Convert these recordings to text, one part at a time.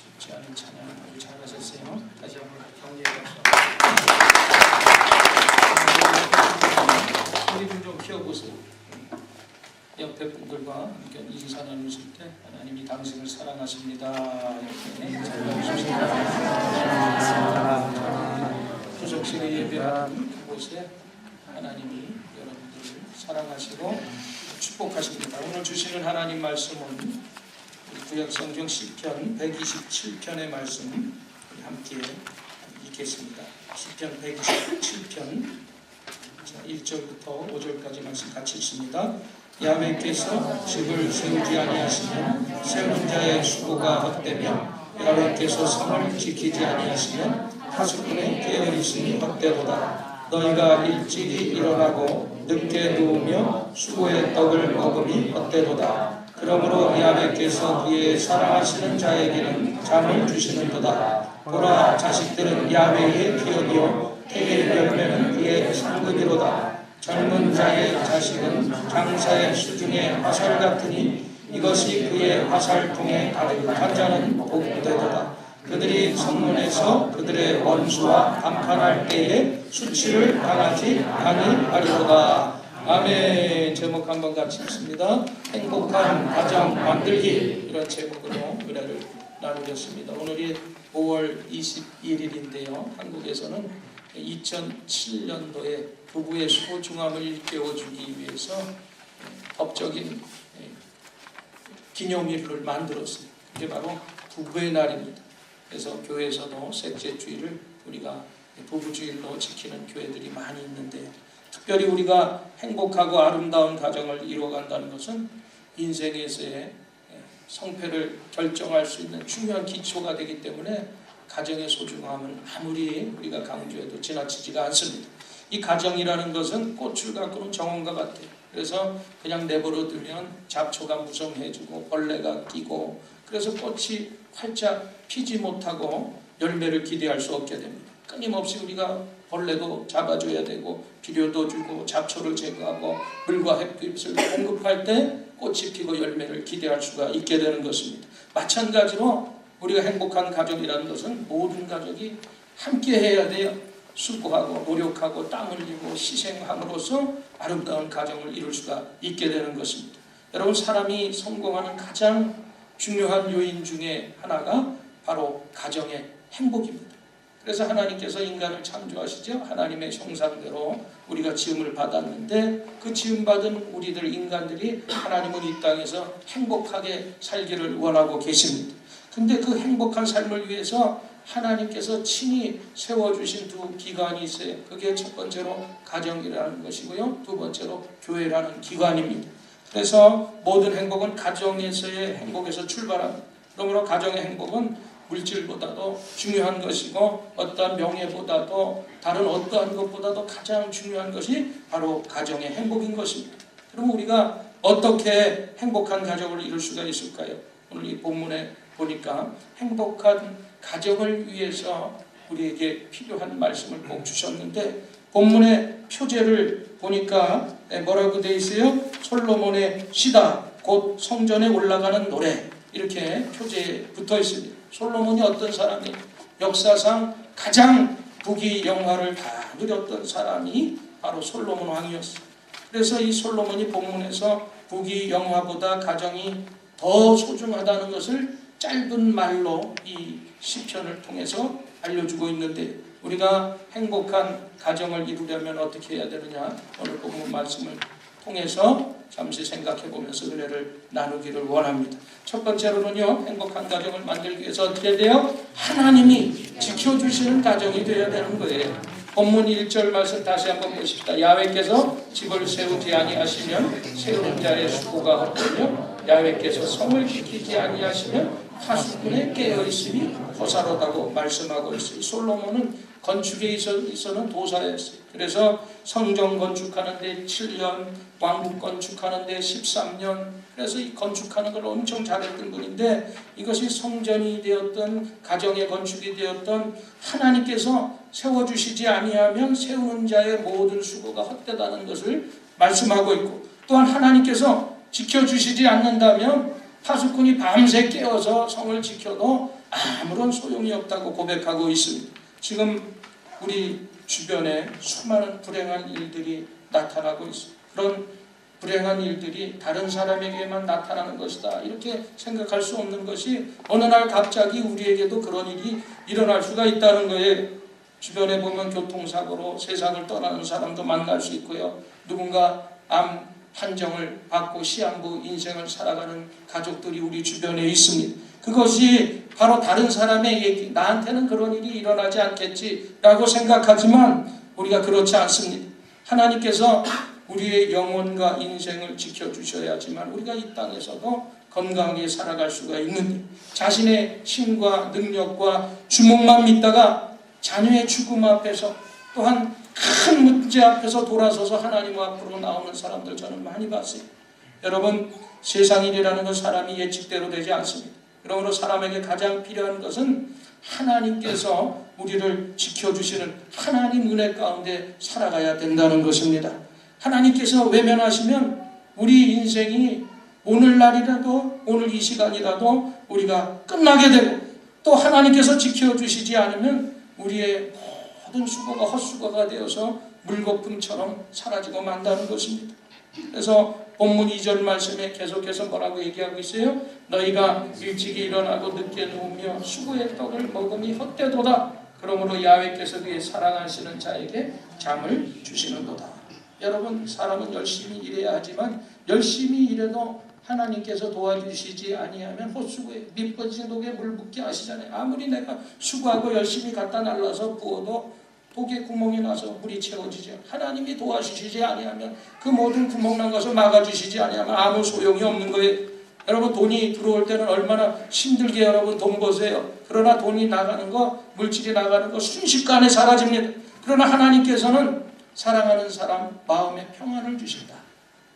쉽지 않은 찬양을 잘하셨어요. 다시 한번 경례해 봅시다. 소리 좀 키워보세요. 옆에 분들과 함께 인사 나누실 때 하나님이 당신을 사랑하십니다. 이렇게 잘해주십니다. 구속실의 예배하는 그곳에 하나님이 여러분들을 사랑하시고 축복하십니다. 오늘 주시는 하나님 말씀은 구약성경 시편 127편의 말씀 함께 읽겠습니다. 시편 127편 1절부터 5절까지 말씀 같이 읽습니다. 야훼께서 집을 세우지 아니하시면 세우는 자의 수고가 헛되며 야훼께서 성을 지키지 아니하시면 하수꾼의 깨어있음이 헛되도다. 너희가 일찍이 일어나고 늦게 누우며 수고의 떡을 먹음이 헛되도다. 그러므로 야훼께서 그의 사랑하시는 자에게는 잠을 주시는도다. 보라, 자식들은 야훼의 기업이요 태의 열매는 그의 상급이로다. 젊은 자의 자식은 장사의 수중의 화살 같으니 이것이 그의 화살통에 가득한 자는 복되도다. 그들이 성문에서 그들의 원수와 담판할 때에 수치를 당하지 아니하리로다. 아멘. 제목 한번 같이 읽습니다. 행복한 가정 만들기, 이런 제목으로 은혜를 나누겠습니다. 오늘이 5월 21일인데요 한국에서는 2007년도에 부부의 소중함을 일깨워주기 위해서 법적인 기념일을 만들었어요. 그게 바로 부부의 날입니다. 그래서 교회에서도 셋째 주일을 우리가 부부주일로 지키는 교회들이 많이 있는데, 특별히 우리가 행복하고 아름다운 가정을 이루어간다는 것은 인생에서의 성패를 결정할 수 있는 중요한 기초가 되기 때문에 가정의 소중함은 아무리 우리가 강조해도 지나치지가 않습니다. 이 가정이라는 것은 꽃을 가꾸는 정원과 같아요. 그래서 그냥 내버려 두면 잡초가 무성해지고 벌레가 끼고, 그래서 꽃이 활짝 피지 못하고 열매를 기대할 수 없게 됩니다. 끊임없이 우리가 벌레도 잡아줘야 되고 비료도 주고 잡초를 제거하고 물과 햇빛을 공급할 때 꽃이 피고 열매를 기대할 수가 있게 되는 것입니다. 마찬가지로 우리가 행복한 가정이라는 것은 모든 가족이 함께 해야 돼요. 수고하고 노력하고 땀 흘리고 희생함으로써 아름다운 가정을 이룰 수가 있게 되는 것입니다. 여러분, 사람이 성공하는 가장 중요한 요인 중에 하나가 바로 가정의 행복입니다. 그래서 하나님께서 인간을 창조하시죠. 하나님의 형상대로 우리가 지음을 받았는데, 그 지음받은 우리들 인간들이 하나님은 이 땅에서 행복하게 살기를 원하고 계십니다. 근데 그 행복한 삶을 위해서 하나님께서 친히 세워주신 두 기관이 있어요. 그게 첫 번째로 가정이라는 것이고요, 두 번째로 교회라는 기관입니다. 그래서 모든 행복은 가정에서의 행복에서 출발합니다. 그러므로 가정의 행복은 물질보다도 중요한 것이고, 어떠한 명예보다도 다른 어떠한 것보다도 가장 중요한 것이 바로 가정의 행복인 것입니다. 그럼 우리가 어떻게 행복한 가정을 이룰 수가 있을까요? 오늘 이 본문에 보니까 행복한 가정을 위해서 우리에게 필요한 말씀을 꼭 주셨는데, 본문의 표제를 보니까 뭐라고 되어 있어요? 솔로몬의 시다, 곧 성전에 올라가는 노래, 이렇게 표제에 붙어 있습니다. 솔로몬이 어떤 사람이 역사상 가장 부귀영화를 다 누렸던 사람이 바로 솔로몬 왕이었어요. 그래서 이 솔로몬이 본문에서 부귀영화보다 가정이 더 소중하다는 것을 짧은 말로 이 시편을 통해서 알려주고 있는데, 우리가 행복한 가정을 이루려면 어떻게 해야 되느냐, 오늘 본문 말씀을 통해서 잠시 생각해 보면서 은혜를 나누기를 원합니다. 첫 번째로는요, 행복한 가정을 만들기 위해서 어떻게 돼요? 하나님이 지켜주시는 가정이 되어야 되는 거예요. 본문 1절 말씀 다시 한번 보십시다. 야훼께서 집을 세우지 아니하시면 세우는 자의 수고가 헛되며 야훼께서 성을 지키지 아니하시면 하수꾼의 깨어있음이 호사로다고 말씀하고 있어요. 솔로몬은 건축에 있어서는 도사였어요. 그래서 성전 건축하는데 7년, 왕국 건축하는데 13년, 그래서 이 건축하는 걸 엄청 잘했던 분인데, 이것이 성전이 되었던 가정의 건축이 되었던 하나님께서 세워주시지 아니하면 세우는 자의 모든 수고가 헛되다는 것을 말씀하고 있고, 또한 하나님께서 지켜주시지 않는다면 파수꾼이 밤새 깨어서 성을 지켜도 아무런 소용이 없다고 고백하고 있습니다. 지금 우리 주변에 수많은 불행한 일들이 나타나고 있습니다. 그런 불행한 일들이 다른 사람에게만 나타나는 것이다, 이렇게 생각할 수 없는 것이 어느 날 갑자기 우리에게도 그런 일이 일어날 수가 있다는 거예요. 주변에 보면 교통사고로 세상을 떠나는 사람도 만날 수 있고요. 누군가 암 판정을 받고 시한부 인생을 살아가는 가족들이 우리 주변에 있습니다. 그것이 바로 다른 사람의 얘기, 나한테는 그런 일이 일어나지 않겠지라고 생각하지만 우리가 그렇지 않습니다. 하나님께서 우리의 영혼과 인생을 지켜주셔야지만 우리가 이 땅에서도 건강하게 살아갈 수가 있는, 자신의 힘과 능력과 주목만 믿다가 자녀의 죽음 앞에서 또한 큰 문제 앞에서 돌아서서 하나님 앞으로 나오는 사람들 저는 많이 봤어요. 여러분, 세상 일이라는 건 사람이 예측대로 되지 않습니다. 그러므로 사람에게 가장 필요한 것은 하나님께서 우리를 지켜주시는 하나님 은혜 가운데 살아가야 된다는 것입니다. 하나님께서 외면하시면 우리 인생이 오늘날이라도, 오늘 이 시간이라도 우리가 끝나게 되고, 또 하나님께서 지켜주시지 않으면 우리의 모든 수고가 헛수고가 되어서 물거품처럼 사라지고 만다는 것입니다. 그래서 본문 2절 말씀에 계속해서 뭐라고 얘기하고 있어요? 너희가 일찍이 일어나고 늦게 누우며 수고의 떡을 먹음이 헛되도다. 그러므로 야훼께서 그의 사랑하시는 자에게 잠을 주시는도다. 여러분, 사람은 열심히 일해야 하지만 열심히 일해도 하나님께서 도와주시지 아니하면 헛수고에 밑버진 독에 물 붓게 하시잖아요. 아무리 내가 수고하고 열심히 갖다 날라서 부어도 독에 구멍이 나서 물이 채워지죠. 하나님이 도와주시지 아니하면, 그 모든 구멍 난 것을 막아주시지 아니하면 아무 소용이 없는 거예요. 여러분, 돈이 들어올 때는 얼마나 힘들게 여러분 돈 버세요. 그러나 돈이 나가는 거, 물질이 나가는 거 순식간에 사라집니다. 그러나 하나님께서는 사랑하는 사람 마음에 평안을 주신다.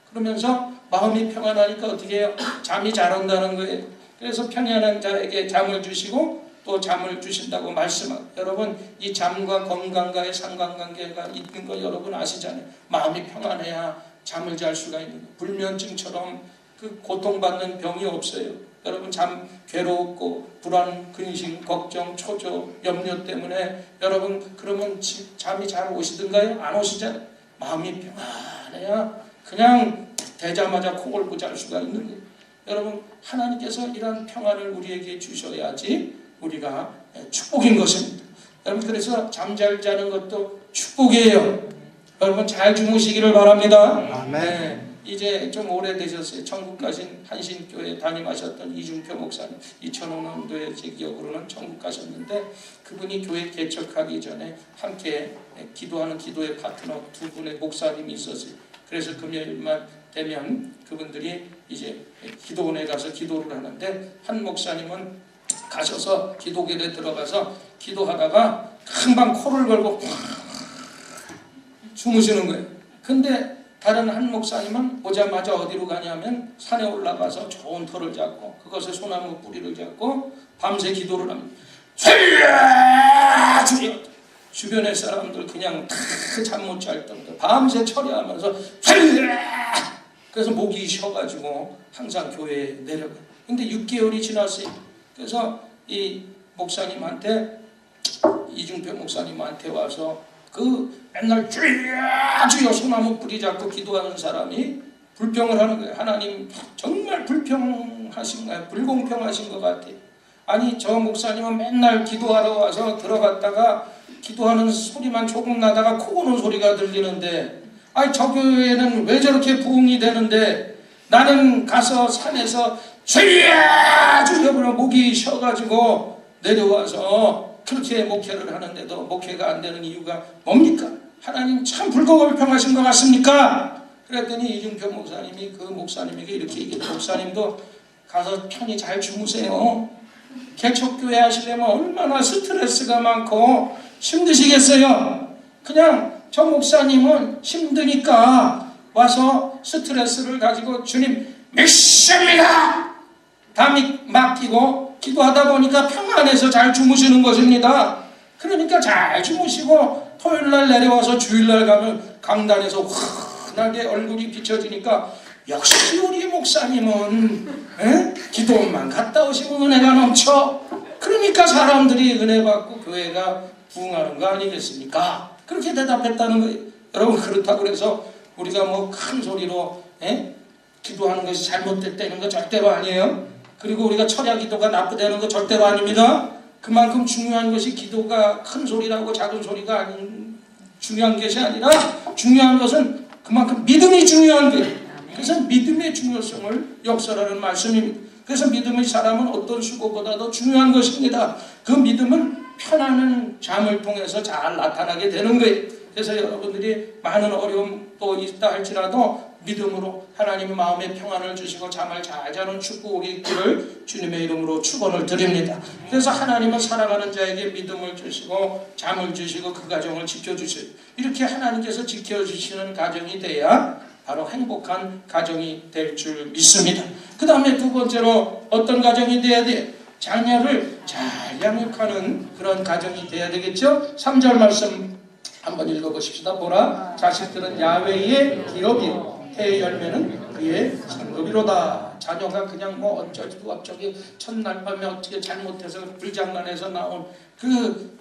그러면서 마음이 평안하니까 어떻게 해요? 잠이 잘 온다는 거예요. 그래서 평안한 자에게 잠을 주시고 또 잠을 주신다고 말씀하고, 여러분, 이 잠과 건강과의 상관관계가 있는 거 여러분 아시잖아요. 마음이 평안해야 잠을 잘 수가 있는 거예요. 불면증처럼 그 고통받는 병이 없어요. 여러분, 괴롭고 불안, 근심, 걱정, 초조, 염려 때문에 여러분 그러면 잠이 잘 오시던가요? 안 오시잖아요. 마음이 평안해야 그냥 되자마자 코 골고 잘 수가 있는 거예요. 여러분, 하나님께서 이런 평안을 우리에게 주셔야지 우리가 축복인 것입니다. 여러분, 그래서 잠 잘 자는 것도 축복이에요. 여러분, 잘 주무시기를 바랍니다. 아멘. 네, 이제 좀 오래되셨어요. 천국 가신 한신교회 담임하셨던 이중표 목사님, 2005년도에 제 기억으로는 천국 가셨는데, 그분이 교회 개척하기 전에 함께 기도하는 기도의 파트너 두 분의 목사님이 있었어요. 그래서 금요일만 되면 그분들이 이제 기도원에 가서 기도를 하는데, 한 목사님은 가셔서 기도실에 들어가서 기도하다가 금방 코를 걸고 주무시는 거예요. 근데 다른 한 목사님은 오자마자 어디로 가냐면 산에 올라가서 좋은 터를 잡고 그것에 소나무 뿌리를 잡고 밤새 기도를 합니다. 주여! 주변의 사람들 그냥 다 잠 못 잘 정도 밤새 처리하면서 그래서 목이 쉬어가지고 항상 교회에 내려가요. 근데 6개월이 지났어요. 그래서 이 목사님한테, 이중표 목사님한테 와서 그 맨날 주여 소나무 뿌리 잡고 기도하는 사람이 불평을 하는 거예요. 하나님 정말 불평하신 거예요. 불공평하신 것 같아요. 아니, 저 목사님은 맨날 기도하러 와서 들어갔다가 기도하는 소리만 조금 나다가 코 고는 소리가 들리는데, 아니 저 교회는 왜 저렇게 부흥이 되는데 나는 가서 산에서 주여 주여 목이 쉬어가지고 내려와서 그렇게 목회를 하는데도 목회가 안 되는 이유가 뭡니까? 하나님 참 불공평하신 것 같습니까? 그랬더니 이중표 목사님이 그 목사님에게 이렇게 얘기해요. 목사님도 가서 편히 잘 주무세요. 개척교회 하시려면 얼마나 스트레스가 많고 힘드시겠어요. 그냥 저 목사님은 힘드니까 와서 스트레스를 가지고 주님 믿습니다 다 맡기고 기도하다 보니까 평안해서 잘 주무시는 것입니다. 그러니까 잘 주무시고 토요일날 내려와서 주일날 가면 강단에서 환하게 얼굴이 비춰지니까 역시 우리 목사님은 기도만 갔다 오시면 은혜가 넘쳐. 그러니까 사람들이 은혜 받고 교회가 부흥하는 거 아니겠습니까? 그렇게 대답했다는 거예요. 여러분, 그렇다고 그래서 우리가 뭐 큰 소리로 기도하는 것이 잘못됐다는 거 절대로 아니에요. 그리고 우리가 철야 기도가 나쁘다는 거 절대로 아닙니다. 그만큼 중요한 것이 기도가 큰 소리라고 작은 소리가 아닌 중요한 것이 아니라 중요한 것은 그만큼 믿음이 중요한 거예요. 그래서 믿음의 중요성을 역설하는 말씀입니다. 그래서 믿음의 사람은 어떤 수고보다도 중요한 것입니다. 그 믿음은 편안한 잠을 통해서 잘 나타나게 되는 거예요. 그래서 여러분들이 많은 어려움도 있다 할지라도 믿음으로 하나님의 마음에 평안을 주시고 잠을 잘 자는 축복 오기 있기를 주님의 이름으로 축원을 드립니다. 그래서 하나님은 사랑하는 자에게 믿음을 주시고 잠을 주시고 그 가정을 지켜주세요. 이렇게 하나님께서 지켜주시는 가정이 돼야 바로 행복한 가정이 될 줄 믿습니다. 그 다음에 두 번째로 어떤 가정이 돼야 돼요? 자녀를 잘 양육하는 그런 가정이 돼야 되겠죠? 3절 말씀 한번 읽어보십시다. 보라, 자식들은 야훼의 기업이요 해의 열매는 그의 상급이로다. 자녀가 그냥 뭐 어쩌고 어쩌기 첫날 밤에 어떻게 잘못해서 불장난해서 나온 그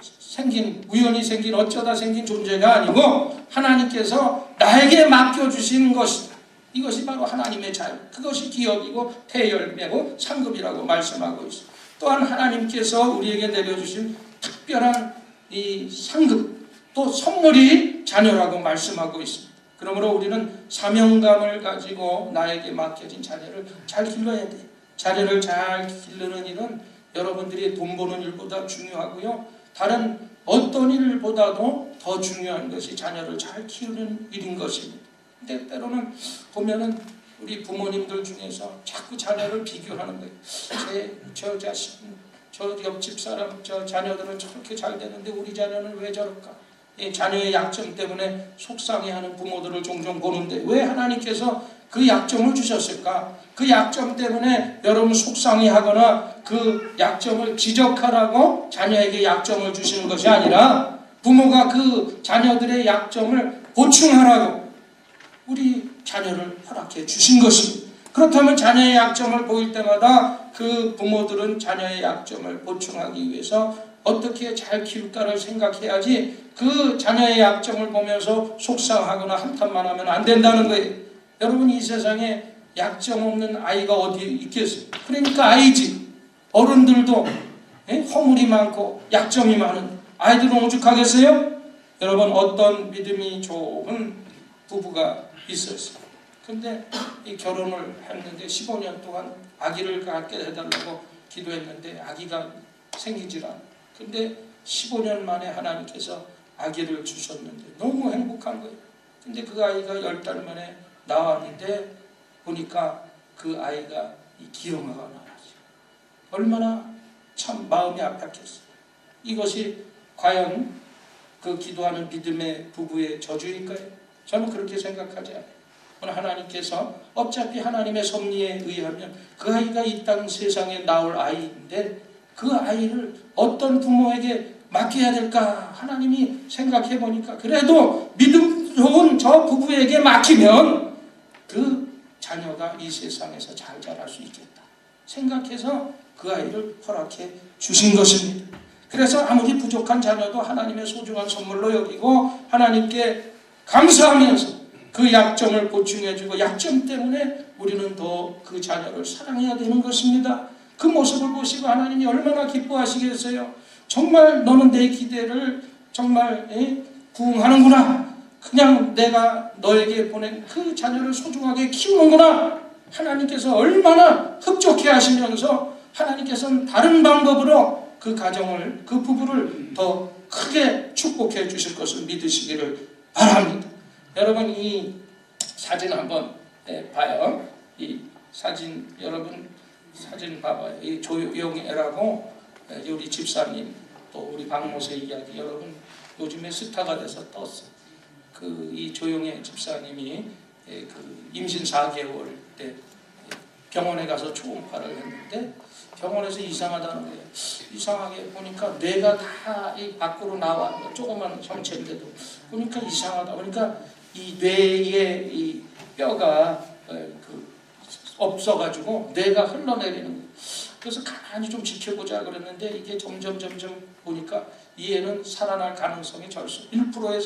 우연히 생긴 어쩌다 생긴 존재가 아니고 하나님께서 나에게 맡겨주신 것이다. 이것이 바로 하나님의 자유, 그것이 기업이고 태열매고 상급이라고 말씀하고 있습니다. 또한 하나님께서 우리에게 내려주신 특별한 이 상급, 또 선물이 자녀라고 말씀하고 있습니다. 그러므로 우리는 사명감을 가지고 나에게 맡겨진 자녀를 잘 길러야 돼. 자녀를 잘 기르는 일은 여러분들이 돈 버는 일보다 중요하고요. 다른 어떤 일보다도 더 중요한 것이 자녀를 잘 키우는 일인 것입니다. 근데 때로는 보면은 우리 부모님들 중에서 자꾸 자녀를 비교하는 거예요. 저 자식은, 저 옆집 사람, 저 자녀들은 저렇게 잘 되는데 우리 자녀는 왜 저럴까? 이 자녀의 약점 때문에 속상해하는 부모들을 종종 보는데 왜 하나님께서 그 약점을 주셨을까? 그 약점 때문에 여러분 속상해하거나 그 약점을 지적하라고 자녀에게 약점을 주시는 것이 아니라 부모가 그 자녀들의 약점을 보충하라고 우리 자녀를 허락해 주신 것입니다. 그렇다면 자녀의 약점을 보일 때마다 그 부모들은 자녀의 약점을 보충하기 위해서 어떻게 잘 키울까를 생각해야지 그 자녀의 약점을 보면서 속상하거나 한탄만 하면 안 된다는 거예요. 여러분, 이 세상에 약점 없는 아이가 어디 있겠어요? 그러니까 아이지. 어른들도 허물이 많고 약점이 많은 아이들은 오죽하겠어요? 여러분, 어떤 믿음이 좋은 부부가 있었어요. 근데 이 결혼을 했는데 15년 동안 아기를 갖게 해달라고 기도했는데 아기가 생기질 않아. 근데 15년 만에 하나님께서 아기를 주셨는데 너무 행복한 거예요. 근데 그 아이가 10달 만에 나왔는데 보니까 그 아이가 이 기형아가 나왔어요. 얼마나 참 마음이 아팠겠어요. 이것이 과연 그 기도하는 믿음의 부부의 저주일까요? 저는 그렇게 생각하지 않아요. 오늘 하나님께서 어차피 하나님의 섭리에 의하면 그 아이가 이 땅 세상에 나올 아이인데 그 아이를 어떤 부모에게 맡겨야 될까 하나님이 생각해 보니까 그래도 믿음 좋은 저 부부에게 맡기면 그 자녀가 이 세상에서 잘 자랄 수 있겠다 생각해서 그 아이를 허락해 주신 것입니다. 그래서 아무리 부족한 자녀도 하나님의 소중한 선물로 여기고 하나님께 감사하면서 그 약점을 보충해주고 약점 때문에 우리는 더 그 자녀를 사랑해야 되는 것입니다. 그 모습을 보시고 하나님이 얼마나 기뻐하시겠어요. 정말 너는 내 기대를 정말 부응하는구나. 그냥 내가 너에게 보낸 그 자녀를 소중하게 키우는구나. 하나님께서 얼마나 흡족해 하시면서 하나님께서는 다른 방법으로 그 가정을, 그 부부를 더 크게 축복해 주실 것을 믿으시기를 바랍니다. 여러분, 이 사진 한번 봐요. 이 사진, 여러분 사진 봐봐요. 이 조용애라고 우리 집사님, 또 우리 박모세 이야기, 여러분 요즘에 스타가 돼서 떴어. 이 조용애 집사님이 그 임신 4개월 때 병원에 가서 초음파를 했는데 병원에서 이상하다는 거예요. 이상하게 보니까 뇌가 다 이 밖으로 나와. 조그만 형체인데도 보니까 이상하다. 그러니까 이 뇌의 이 뼈가 그 없어가지고 뇌가 흘러내리는 거예요. 그래서 가만히 좀 지켜보자 그랬는데 이게 점점 보니까 이 애는 살아날 가능성이 절수 1%의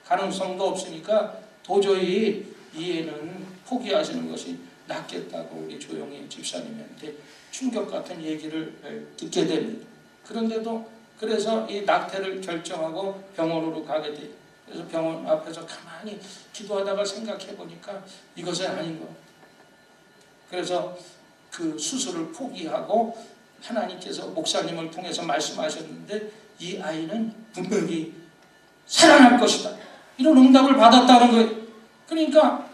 가능성도 없으니까 도저히 이 애는 포기하시는 것이 낫겠다고 우리 조용히 집사님한테 충격 같은 얘기를 듣게 됩니다. 그런데도 그래서 이 낙태를 결정하고 병원으로 가게 돼요. 그래서 병원 앞에서 가만히 기도하다가 생각해 보니까 이것은 아닌 거. 그래서 그 수술을 포기하고 하나님께서 목사님을 통해서 말씀하셨는데 이 아이는 분명히 살아날 것이다. 이런 응답을 받았다는 거예요. 그러니까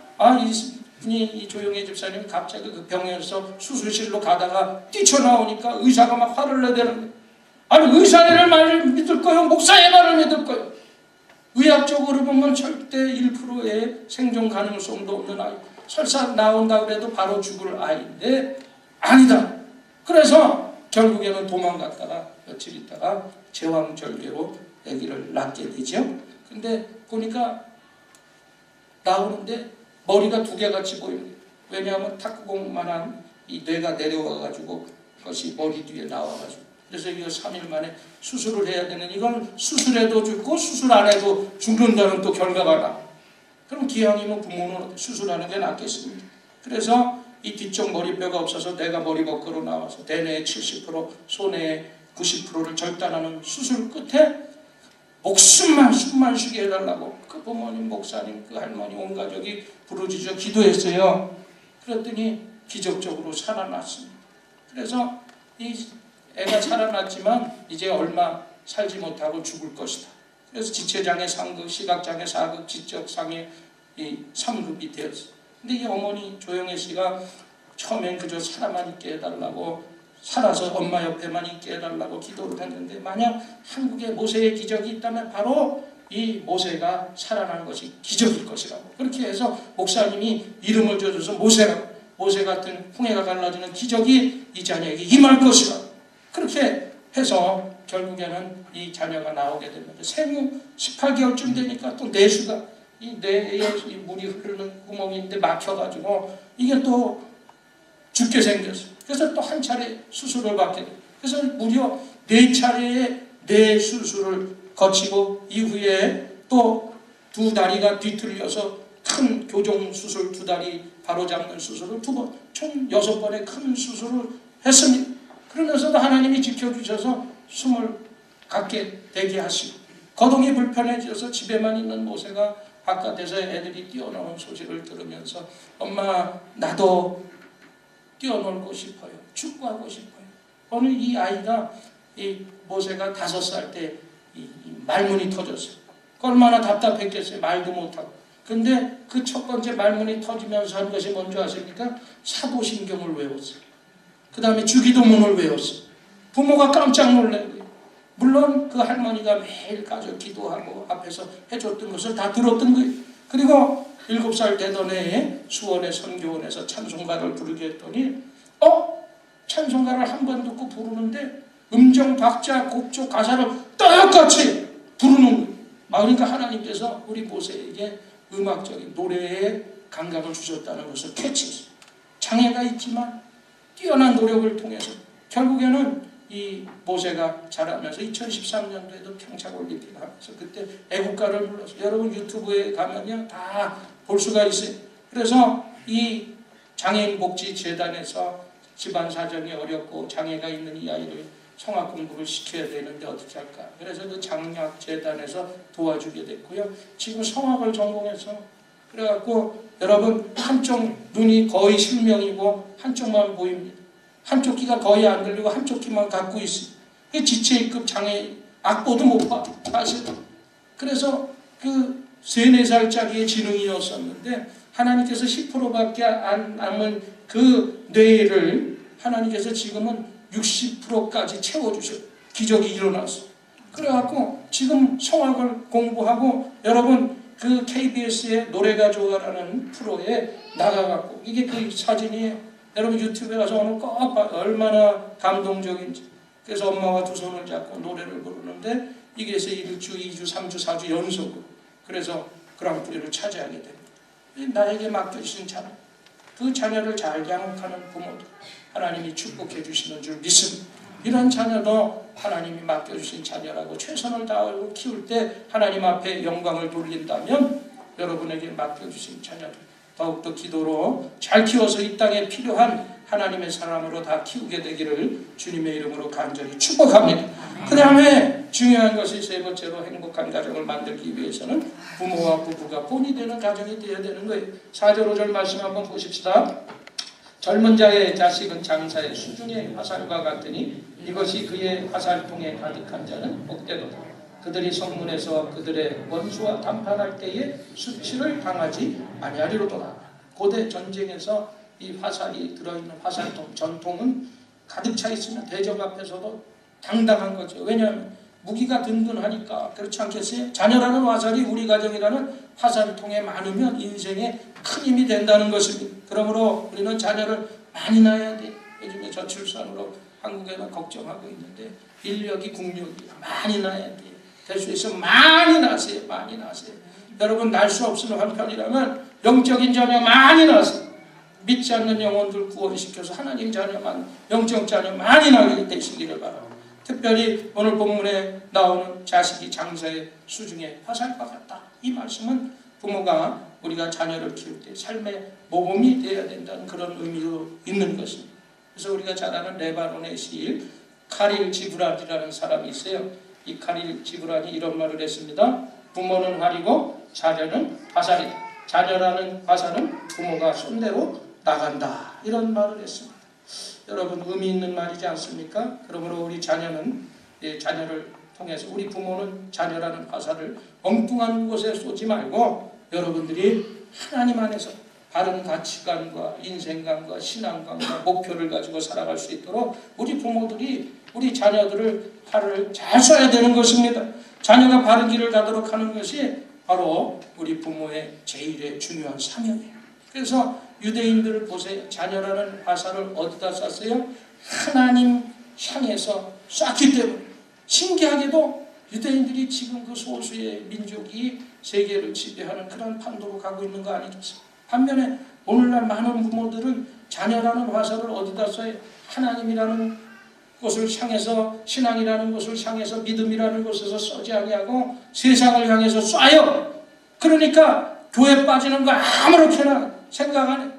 이 조용해 집사님이 갑자기 그 병원에서 수술실로 가다가 뛰쳐나오니까 의사가 막 화를 내대는 거예요. 아니 의사의 말을 믿을 거요? 목사의 말을 믿을 거요? 의학적으로 보면 절대 1%의 생존 가능성도 없는 아이. 설사 나온다 그래도 바로 죽을 아이인데 아니다. 그래서 결국에는 도망갔다가 며칠 있다가 제왕절개로 아기를 낳게 되죠. 근데 보니까 나오는데 머리가 두 개 같이 보입니다. 왜냐하면 탁구공만한 이 뇌가 내려와가지고 그것이 머리 뒤에 나와가지고 그래서 이거 3일 만에 수술을 해야 되는 이건 수술해도 죽고 수술 안 해도 죽는다는 또 결과가 나. 그럼 기왕이면 부모는 수술하는 게 낫겠습니다. 그래서 이 뒤쪽 머리뼈가 없어서 뇌가 머리 밖으로 나와서 대뇌의 70%, 소뇌의 90%를 절단하는 수술 끝에 숨만 쉬게 해달라고 그 부모님, 목사님, 그 할머니 온 가족이 부르짖어 기도했어요. 그랬더니 기적적으로 살아났습니다. 그래서 이 애가 살아났지만 이제 얼마 살지 못하고 죽을 것이다. 그래서 지체장애 3급, 시각장애 4급, 지적장애 3급이 되었어요. 근데 이 어머니 조영애 씨가 처음엔 그저 살아만 있게 해달라고 살아서 엄마 옆에만 있게 해달라고 기도를 했는데 만약 한국에 모세의 기적이 있다면 바로 이 모세가 살아난 것이 기적일 것이라고 그렇게 해서 목사님이 이름을 줘줘서 모세 같은 홍해가 갈라지는 기적이 이 자녀에게 임할 것이라고 그렇게 해서 결국에는 이 자녀가 나오게 됩니다. 생후 18개월쯤 되니까 또 내수가 이 뇌에 물이 흐르는 구멍인데 막혀가지고 이게 또 죽게 생겼어요. 그래서 또 한 차례 수술을 받게 돼요. 그래서 무려 4차례의 뇌 수술을 거치고 이후에 또 2다리가 뒤틀려서 큰 교정 수술 2다리 바로잡는 수술을 2번, 총 6번의 큰 수술을 했습니다. 그러면서도 하나님이 지켜주셔서 숨을 갖게 되게 하시고 거동이 불편해져서 집에만 있는 모세가 바깥에서 애들이 뛰어노는 소식을 들으면서 엄마 나도 뛰어놀고 싶어요. 축구하고 싶어요. 어느 이 아이가 이 모세가 5살 때 이 말문이 터졌어요. 얼마나 답답했겠어요. 말도 못하고. 근데 그 첫 번째 말문이 터지면서 한 것이 뭔지 아십니까? 사도신경을 외웠어요. 그 다음에 주기도문을 외웠어요. 부모가 깜짝 놀란 거예요. 물론 그 할머니가 매일 가서 기도하고 앞에서 해줬던 것을 다 들었던 거예요. 그리고 7살 되던 해에 수원의 선교원에서 찬송가를 부르게 했더니 찬송가를 한 번 듣고 부르는데 음정, 박자, 곡조, 가사를 똑같이 부르는 거예요. 그러니까 하나님께서 우리 모세에게 음악적인 노래의 감각을 주셨다는 것을 캐치했어요. 장애가 있지만 뛰어난 노력을 통해서 결국에는 이 모세가 자라면서 2013년도에도 평창올림픽을 하면서 그때 애국가를 불렀어요. 여러분 유튜브에 가면요 다 볼 수가 있어요. 그래서 이 장애인복지재단에서 집안 사정이 어렵고 장애가 있는 이 아이를 성악 공부를 시켜야 되는데 어떻게 할까? 그래서 그 장약재단에서 도와주게 됐고요. 지금 성악을 전공해서 그래갖고 여러분 한쪽 눈이 거의 실명이고 한쪽만 보입니다. 한쪽 귀가 거의 안 들리고 한쪽 귀만 갖고 있어요. 지체입급 장애 악보도 못 봐. 사실. 그래서 그 3, 4살짜리의 지능이었었는데 하나님께서 10%밖에 안 남은 그 뇌를 하나님께서 지금은 60%까지 채워주셔. 기적이 일어났어. 그래갖고 지금 성악을 공부하고 여러분 그 KBS의 노래가 좋아라는 프로에 나가갖고 이게 그 사진이에요. 여러분 유튜브에 가서 오늘 꼭 얼마나 감동적인지. 그래서 엄마와 2 손을 잡고 노래를 부르는데 이게 1주, 2주, 3주, 4주 연속으로 그래서 그랑프리를 차지하게 됩니다. 나에게 맡겨주신 찬양. 그 자녀를 잘 양육하는 부모들 하나님이 축복해 주시는 줄 믿습니다. 이런 자녀도 하나님이 맡겨주신 자녀라고 최선을 다하고 키울 때 하나님 앞에 영광을 돌린다면 여러분에게 맡겨주신 자녀들 더욱더 기도로 잘 키워서 이 땅에 필요한 하나님의 사람으로 다 키우게 되기를 주님의 이름으로 간절히 축복합니다. 그 다음에 중요한 것이 세 번째로 행복한 가정을 만들기 위해서는 부모와 부부가 본이 되는 가정이 되어야 되는 거예요. 4절 5절 말씀 한번 보십시다. 젊은 자의 자식은 장사의 수중의 화살과 같으니 이것이 그의 화살통에 가득한 자는 복되도다. 그들이 성문에서 그들의 원수와談판할 때에 수치를 당하지 아니하리로도다. 고대 전쟁에서 이 화살이 들어있는 화살통, 전통은 가득 차 있으면 대적 앞에서도 당당한 거죠. 왜냐하면 무기가 든든하니까. 그렇지 않겠어요? 자녀라는 화살이 우리 가정이라는 화살통에 많으면 인생에 큰 힘이 된다는 것입니다. 그러므로 우리는 자녀를 많이 낳아야 돼. 요즘에 저출산으로 한국에는 걱정하고 있는데 인력이 국력이 많이 낳아야 돼. 될 수 있으면 많이 낳으세요. 많이 낳으세요. 여러분 날 수 없으면 한편이라면 영적인 자녀 많이 낳으세요. 믿지 않는 영혼들 구원시켜서 하나님 자녀만, 영적 자녀 많이 낳게 되시기를 바랍니다. 특별히 오늘 본문에 나오는 자식이 장사의 수중에 화살과 같다. 이 말씀은 부모가 우리가 자녀를 키울 때 삶의 모범이 되어야 된다는 그런 의미도 있는 것입니다. 그래서 우리가 잘 아는 레바논의 시인 카릴 지브란이라는 사람이 있어요. 이 카릴 지브란이 이런 말을 했습니다. 부모는 활이고 자녀는 화살이다. 자녀라는 화살은 부모가 쏜대로 나간다. 이런 말을 했습니다. 여러분 의미 있는 말이지 않습니까? 그러므로 우리 자녀는 자녀를 통해서 우리 부모는 자녀라는 화살을 엉뚱한 곳에 쏘지 말고 여러분들이 하나님 안에서 바른 가치관과 인생관과 신앙관과 목표를 가지고 살아갈 수 있도록 우리 부모들이 우리 자녀들을 활을 잘 쏴야 되는 것입니다. 자녀가 바른 길을 가도록 하는 것이 바로 우리 부모의 제일의 중요한 사명이에요. 그래서 유대인들을 보세요. 자녀라는 화살을 어디다 쐈어요? 하나님 향해서 쐈기 때문에. 신기하게도 유대인들이 지금 그 소수의 민족이 세계를 지배하는 그런 판도로 가고 있는 거 아니겠어요? 반면에 오늘날 많은 부모들은 자녀라는 화살을 어디다 쏴요? 하나님이라는 곳을 향해서, 신앙이라는 곳을 향해서, 믿음이라는 곳에서 쏘지 아니하고 세상을 향해서 쏴요. 그러니까 교회 빠지는 거 아무렇게나 생각 안 해.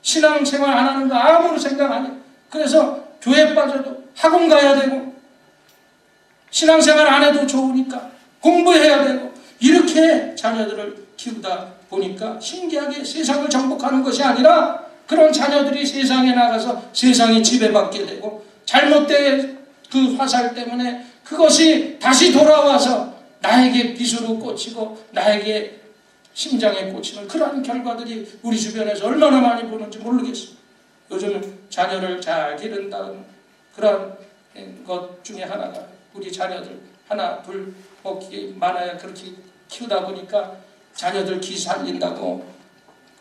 신앙생활 안 하는 거 아무런 생각 안 해. 그래서 교회 빠져도 학원 가야 되고 신앙생활 안 해도 좋으니까 공부해야 되고 이렇게 자녀들을 키우다 보니까 신기하게 세상을 정복하는 것이 아니라 그런 자녀들이 세상에 나가서 세상에 지배받게 되고 잘못된 그 화살 때문에 그것이 다시 돌아와서 나에게 비수로 꽂히고 나에게 심장에 꽂히는 그러한 결과들이 우리 주변에서 얼마나 많이 보는지 모르겠어요. 요즘 자녀를 잘 기른다는 그런 것 중에 하나가 우리 자녀들 하나 둘 먹기 많아야 그렇게 키우다 보니까 자녀들 기 살린다고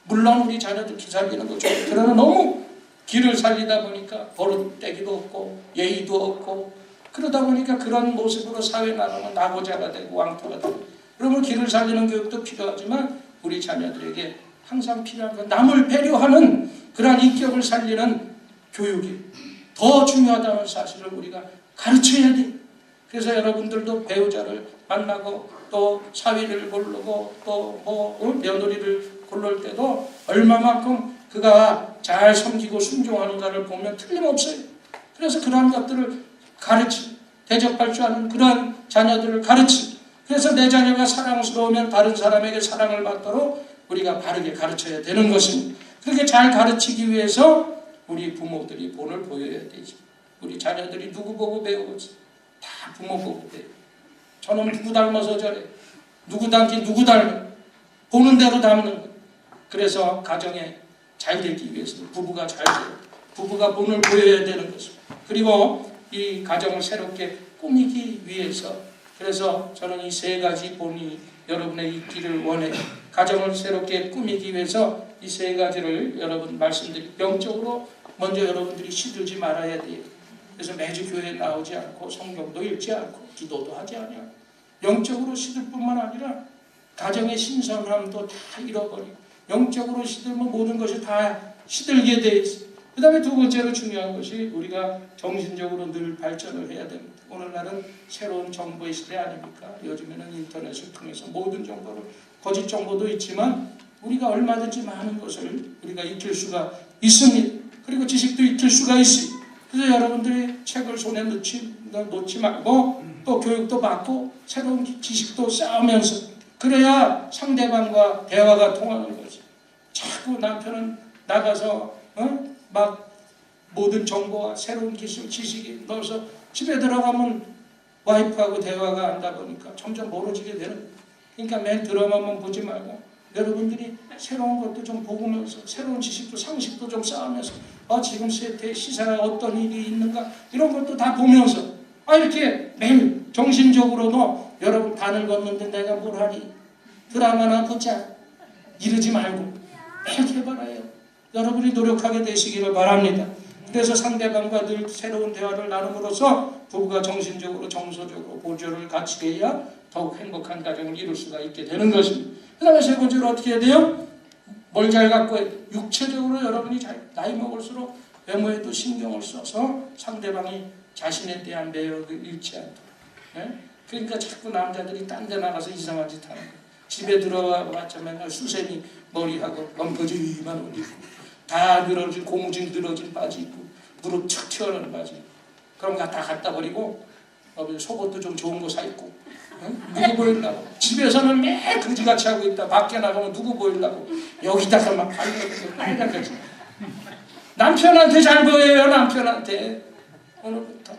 물론 우리 자녀들 기 살리는 거 좋아요. 그러나 너무 기를 살리다 보니까 버릇되기도 없고 예의도 없고 그러다 보니까 그런 모습으로 사회 나누면 나고자가 되고 왕토가 되고 그러면 기를 살리는 교육도 필요하지만 우리 자녀들에게 항상 필요한 건 남을 배려하는 그러한 인격을 살리는 교육이 더 중요하다는 사실을 우리가 가르쳐야 돼. 그래서 여러분들도 배우자를 만나고 또 사위를 고르고 또 며느리를 고를 때도 얼마만큼 그가 잘 섬기고 순종하는가를 보면 틀림없어요. 그래서 그러한 것들을 대접할 줄 아는 그러한 자녀들을 그래서 내 자녀가 사랑스러우면 다른 사람에게 사랑을 받도록 우리가 바르게 가르쳐야 되는 것입니다. 그렇게 잘 가르치기 위해서 우리 부모들이 본을 보여야 되지. 우리 자녀들이 누구 보고 배우지? 다 부모 보고 배워. 저놈 누구 닮아서 저래. 누구 닮긴 누구 닮아. 보는 대로 닮는 거예요. 그래서 가정에 잘 되기 위해서는 부부가 잘 돼요. 부부가 본을 보여야 되는 것입니다. 그리고 이 가정을 새롭게 꾸미기 위해서 그래서 저는 이 세 가지 본이 여러분의 있기를 원해요. 가정을 새롭게 꾸미기 위해서 이 세 가지를 여러분 말씀드리고 영적으로 먼저 여러분들이 시들지 말아야 돼요. 그래서 매주 교회에 나오지 않고 성경도 읽지 않고 기도도 하지 않아요. 영적으로 시들 뿐만 아니라 가정의 신선함도 다 잃어버리고 영적으로 시들면 모든 것이 다 시들게 돼 있어요. 그 다음에 두 번째로 중요한 것이 우리가 정신적으로 늘 발전을 해야 됩니다. 오늘날은 새로운 정보의 시대 아닙니까? 요즘에는 인터넷을 통해서 모든 정보를, 거짓 정보도 있지만 우리가 얼마든지 많은 것을 우리가 익힐 수가 있습니다. 그리고 지식도 익힐 수가 있습니다. 그래서 여러분들이 책을 손에 놓지 말고 또 교육도 받고 새로운 지식도 쌓으면서 그래야 상대방과 대화가 통하는 거지. 자꾸 남편은 나가서 막 모든 정보와 새로운 기술, 지식이 넣어서 집에 들어가면 와이프하고 대화가 안 다 보니까 점점 멀어지게 되는 거예요. 그러니까 맨 드라마만 보지 말고 여러분들이 새로운 것도 좀 보면서 새로운 지식도 상식도 좀 쌓으면서 지금 세태의 시사에 어떤 일이 있는가 이런 것도 다 보면서 이렇게 매일 정신적으로도 여러분 단을 걷는데 내가 뭘 하니 드라마나 보자 이러지 말고 매일 해봐라요. 여러분이 노력하게 되시기를 바랍니다. 그래서 상대방과 늘 새로운 대화를 나눔으로써 부부가 정신적으로 정서적으로 보조를 같이 해야 더욱 행복한 가정을 이룰 수가 있게 되는 것입니다. 그 다음에 세 번째로 어떻게 해야 돼요? 뭘 잘 갖고 해야 돼요? 육체적으로 여러분이 나이 먹을수록 외모에도 신경을 써서 상대방이 자신에 대한 매력을 잃지 않도록. 네? 그러니까 자꾸 남자들이 딴 데 나가서 이상한 짓 하는 거예요. 집에 들어와봤자 맨날 수세미 머리하고 럼퍼짐한 옷 입고 다 늘어진 고무줄 늘어진 바지 입고 무릎 척 튀어나오는 바지 입고 그럼 다 갖다 버리고 속옷도 좀 좋은 거 사 입고 누구 보이려고 집에서는 매일 그지같이 하고 있다 밖에 나가면 누구 보이려고 여기다가 막 발려서 빨갛게 남편한테 잘 보여요. 남편한테 오늘부터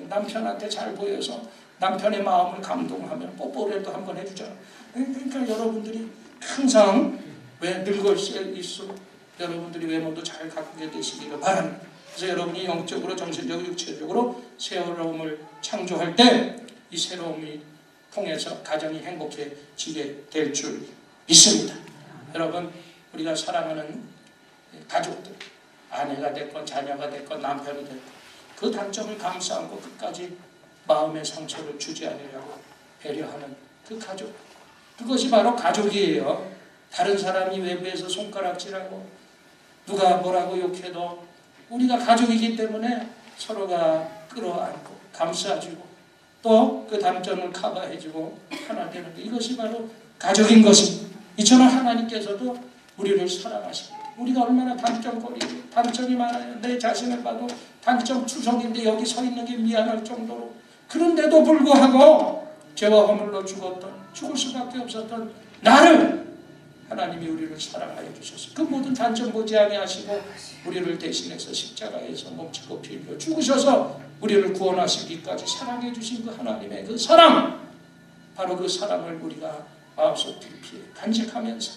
남편한테 잘 보여서 남편의 마음을 감동하면 뽀뽀라도 한번 해주자. 그러니까 여러분들이 항상 왜 늙을수록 여러분들이 외모도 잘 갖게 되시기를 바랍니다. 그래서 여러분이 영적으로 정신적으로 육체적으로 새로움을 창조할 때 이 새로움이 통해서 가정이 행복해지게 될 줄 믿습니다. 여러분 우리가 사랑하는 가족들 아내가 됐건 자녀가 됐건 남편이 됐건 그 단점을 감싸 안고 끝까지 마음의 상처를 주지 않으려고 배려하는 그 가족 그것이 바로 가족이에요. 다른 사람이 외부에서 손가락질하고 누가 뭐라고 욕해도 우리가 가족이기 때문에 서로가 끌어안고 감싸주고 또 그 단점을 커버해주고 하나 되는 게 이것이 바로 가족인 것입니다. 이처럼 하나님께서도 우리를 사랑하십니다. 우리가 얼마나 단점이 많아요. 내 자신을 봐도 단점 투성인데 여기 서 있는 게 미안할 정도로 그런데도 불구하고 죄와 허물로 죽을 수밖에 없었던 나를 하나님이 우리를 사랑하여 주셔서 그 모든 단점 보지 아니하시고 우리를 대신해서 십자가에서 몸치고 피 흘려 죽으셔서 우리를 구원하시기까지 사랑해 주신 그 하나님의 그 사랑 바로 그 사랑을 우리가 마음속 깊이 간직하면서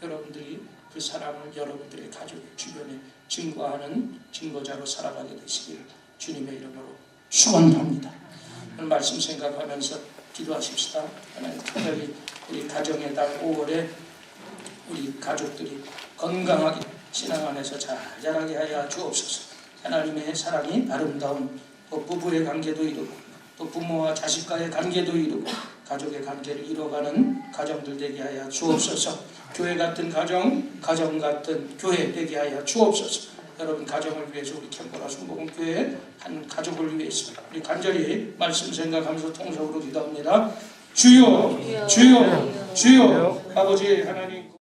여러분들이 그 사랑을 여러분들의 가족 주변에 증거하는 증거자로 살아가게 되시기를 주님의 이름으로 축원합니다. 오늘 말씀 생각하면서 기도하십시다. 하나님 특별히 우리 가정의 달 5월에 우리 가족들이 건강하게 신앙 안에서 잘 자라게 하여 주옵소서. 하나님의 사랑이 아름다운 또 부부의 관계도 이루고 또 부모와 자식과의 관계도 이루고 가족의 관계를 이뤄가는 가정들 되게 하여 주옵소서. 교회 같은 가정 같은 교회 되게 하여 주옵소서. 여러분 가정을 위해서 우리 캠보라 순복음교회 한 가족을 위해서 우리 간절히 말씀 생각하면서 통성으로 기도합니다. 주여 아버지 하나님